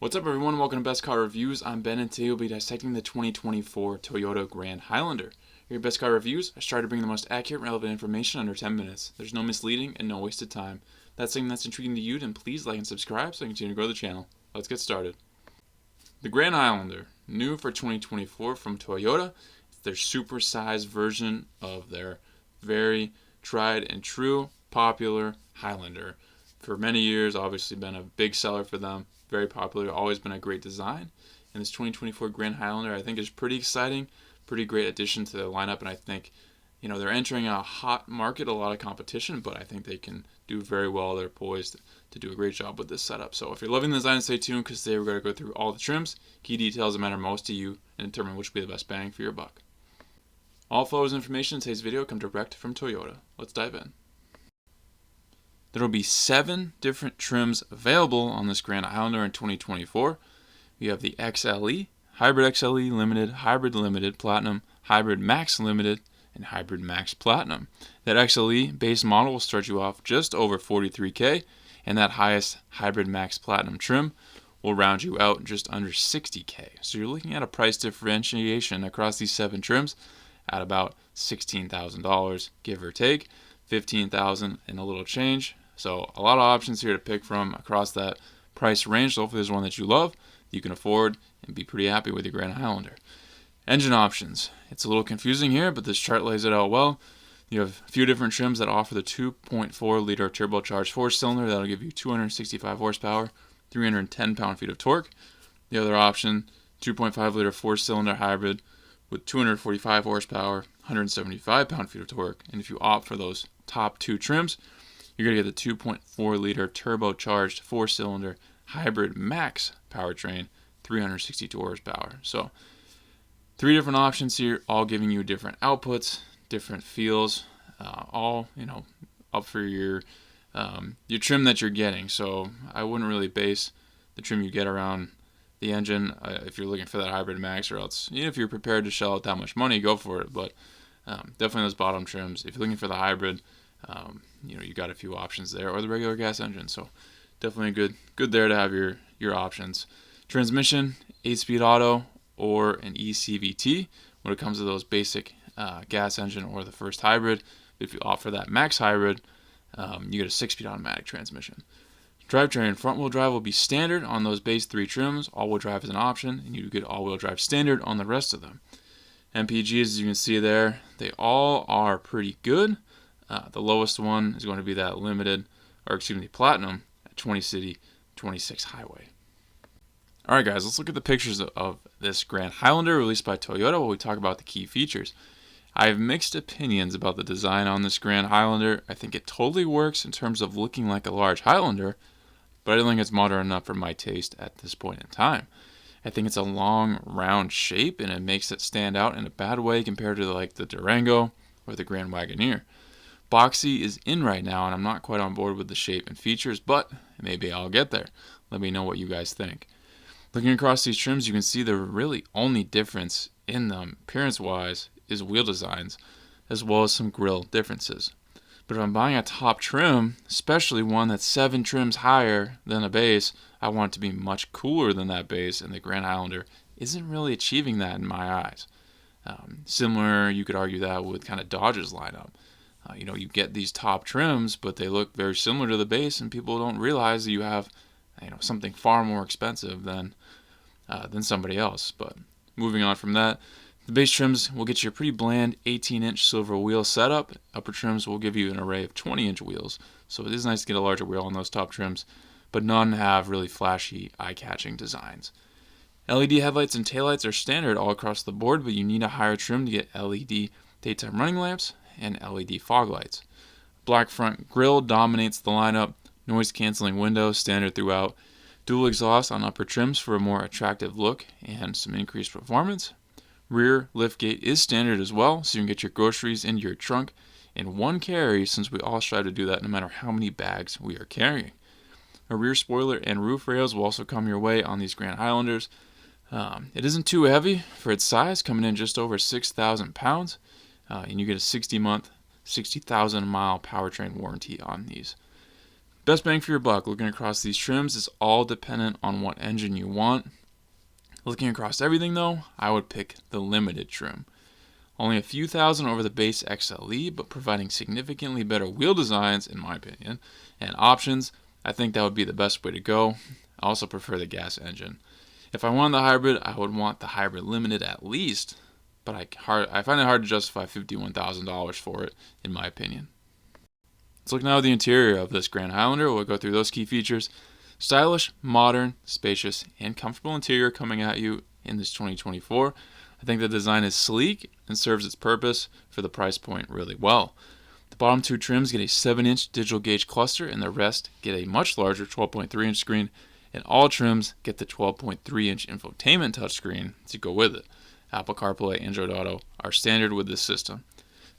What's up, everyone? Welcome to Best Car Reviews. I'm Ben, and today we'll be dissecting the 2024 Toyota Grand Highlander. Here at Best Car Reviews, I try to bring the most accurate and relevant information under 10 minutes. There's no misleading and no wasted time. If that's something that's intriguing to you, then please like and subscribe so I can continue to grow the channel. Let's get started. The Grand Highlander, new for 2024 from Toyota. It's their supersized version of their very tried and true popular Highlander. For many years, obviously been a big seller for them. Very popular, always been a great design. And this 2024 Grand Highlander, I think, is pretty exciting, pretty great addition to the lineup. And I think, they're entering a hot market, a lot of competition, but I think they can do very well. They're poised to do a great job with this setup. So if you're loving the design, stay tuned, because today we're going to go through all the trims, key details that matter most to you, and determine which will be the best bang for your buck. All photos and information in today's video come direct from Toyota. Let's dive in. There will be 7 different trims available on this Grand Highlander in 2024. We have the XLE, Hybrid XLE Limited, Hybrid Limited Platinum, Hybrid Max Limited, and Hybrid Max Platinum. That XLE base model will start you off just over $43K, and that highest Hybrid Max Platinum trim will round you out just under $60K. So you're looking at a price differentiation across these 7 trims at about $16,000, give or take. $15,000 and a little change. So a lot of options here to pick from across that price range. So hopefully there's one that you love, you can afford, and be pretty happy with your Grand Highlander. Engine options. It's a little confusing here, but this chart lays it out well. You have a few different trims that offer the 2.4 liter turbocharged 4-cylinder. That'll give you 265 horsepower, 310 pound-feet of torque. The other option, 2.5 liter 4-cylinder hybrid with 245 horsepower, 175 pound-feet of torque. And if you opt for those top 2 trims, you're going to get the 2.4 liter turbocharged 4-cylinder hybrid max powertrain, 362 horsepower. So 3 different options here, all giving you different outputs, different feels, all up for your trim that you're getting. So I wouldn't really base the trim you get around the engine if you're looking for that hybrid max, or else if you're prepared to shell out that much money, go for it. But definitely those bottom trims. If you're looking for the hybrid, you got a few options there, or the regular gas engine. So definitely good there to have your options. Transmission, 8-speed auto, or an eCVT when it comes to those basic gas engine or the first hybrid. If you opt for that max hybrid, you get a 6-speed automatic transmission. Drivetrain, front-wheel drive will be standard on those base 3 trims. All-wheel drive is an option, and you get all-wheel drive standard on the rest of them. MPGs, as you can see there, they all are pretty good. The lowest one is going to be that Platinum at 20 City, 26 Highway. Alright guys, let's look at the pictures of this Grand Highlander released by Toyota while we talk about the key features. I have mixed opinions about the design on this Grand Highlander. I think it totally works in terms of looking like a large Highlander, but I don't think it's modern enough for my taste at this point in time. I think it's a long, round shape, and it makes it stand out in a bad way compared to the Durango or the Grand Wagoneer. Boxy is in right now, and I'm not quite on board with the shape and features, but maybe I'll get there. Let me know what you guys think. Looking across these trims, you can see the really only difference in them, appearance-wise, is wheel designs, as well as some grille differences. But if I'm buying a top trim, especially one that's 7 trims higher than a base, I want it to be much cooler than that base, and the Grand Highlander isn't really achieving that in my eyes. Similar, you could argue that with kind of Dodge's lineup. You get these top trims, but they look very similar to the base, and people don't realize that you have something far more expensive than somebody else. But moving on from that, the base trims will get you a pretty bland 18-inch silver wheel setup. Upper trims will give you an array of 20-inch wheels. So it is nice to get a larger wheel on those top trims, but none have really flashy, eye-catching designs. LED headlights and taillights are standard all across the board, but you need a higher trim to get LED daytime running lamps and LED fog lights. Black front grille dominates the lineup. Noise-canceling windows standard throughout. Dual exhaust on upper trims for a more attractive look and some increased performance. Rear liftgate is standard as well, so you can get your groceries into your trunk in one carry, since we all strive to do that no matter how many bags we are carrying. A rear spoiler and roof rails will also come your way on these Grand Highlanders. It isn't too heavy for its size, coming in just over 6,000 pounds, and you get a 60-month, 60,000 mile powertrain warranty on these. Best bang for your buck looking across these trims is all dependent on what engine you want. Looking across everything though, I would pick the limited trim. Only a few thousand over the base XLE, but providing significantly better wheel designs in my opinion, and options, I think that would be the best way to go. I also prefer the gas engine. If I wanted the hybrid, I would want the hybrid limited at least, but I find it hard to justify $51,000 for it, in my opinion. Let's look now at the interior of this Grand Highlander. We'll go through those key features. Stylish, modern, spacious, and comfortable interior coming at you in this 2024. I think the design is sleek and serves its purpose for the price point really well. The bottom two trims get a 7-inch digital gauge cluster, and the rest get a much larger 12.3-inch screen, and all trims get the 12.3-inch infotainment touchscreen to go with it. Apple CarPlay, Android Auto are standard with this system.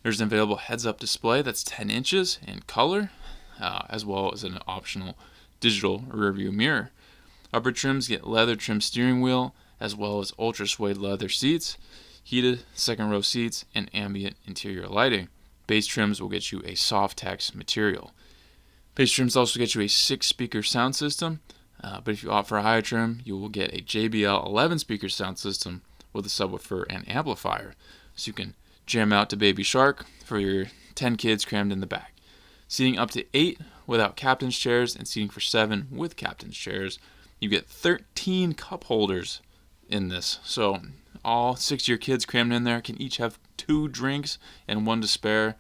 There's an available heads-up display that's 10 inches in color, as well as an optional digital rearview mirror. Upper trims get leather trim steering wheel, as well as ultra suede leather seats, heated second row seats, and ambient interior lighting. Base trims will get you a soft text material. Base trims also get you a 6-speaker sound system, but if you opt for a higher trim, you will get a JBL 11-speaker sound system with a subwoofer and amplifier, so you can jam out to Baby Shark for your 10 kids crammed in the back. Seating up to 8 without captain's chairs and seating for 7 with captain's chairs. You get 13 cup holders in this, so all 6 of your kids crammed in there can each have 2 drinks and 1 to spare,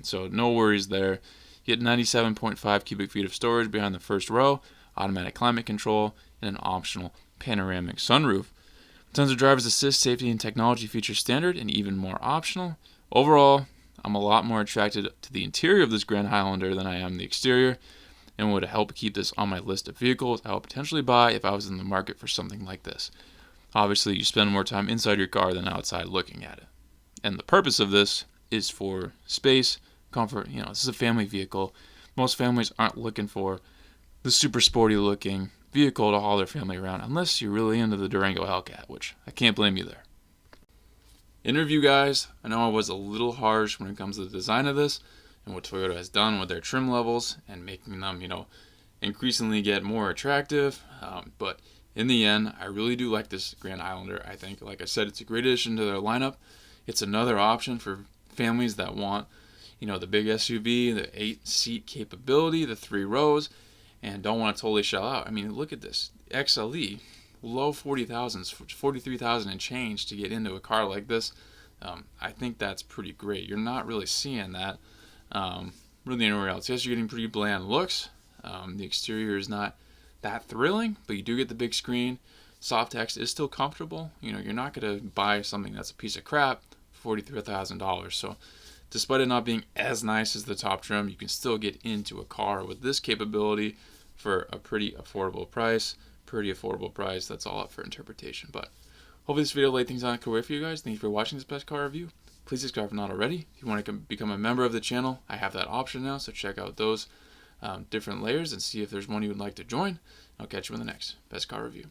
so no worries there. You get 97.5 cubic feet of storage behind the first row, automatic climate control, and an optional panoramic sunroof. Tons of driver's assist, safety, and technology features standard and even more optional. Overall, I'm a lot more attracted to the interior of this Grand Highlander than I am the exterior, and would help keep this on my list of vehicles I would potentially buy if I was in the market for something like this. Obviously, you spend more time inside your car than outside looking at it. And the purpose of this is for space, comfort. This is a family vehicle. Most families aren't looking for the super sporty looking vehicle to haul their family around, unless you're really into the Durango Hellcat, which I can't blame you there. In review, guys, I know I was a little harsh when it comes to the design of this and what Toyota has done with their trim levels and making them, increasingly get more attractive, but in the end, I really do like this Grand Highlander. I think, like I said, it's a great addition to their lineup. It's another option for families that want, the big SUV, the 8-seat capability, the 3 rows, and don't want to totally shell out. I mean, look at this. XLE, low 40,000s, 43,000 and change to get into a car like this. I think that's pretty great. You're not really seeing that really anywhere else. Yes, you're getting pretty bland looks. The exterior is not that thrilling, but you do get the big screen. Soft text is still comfortable. You're not going to buy something that's a piece of crap for $43,000. So despite it not being as nice as the top trim, you can still get into a car with this capability for a pretty affordable price. That's all up for interpretation. But hopefully this video laid things on a way for you guys. Thank you for watching this best car review. Please subscribe if not already. If you want to become a member of the channel, I have that option now, so check out those different layers and see if there's one you would like to join. I'll catch you in the next best car review.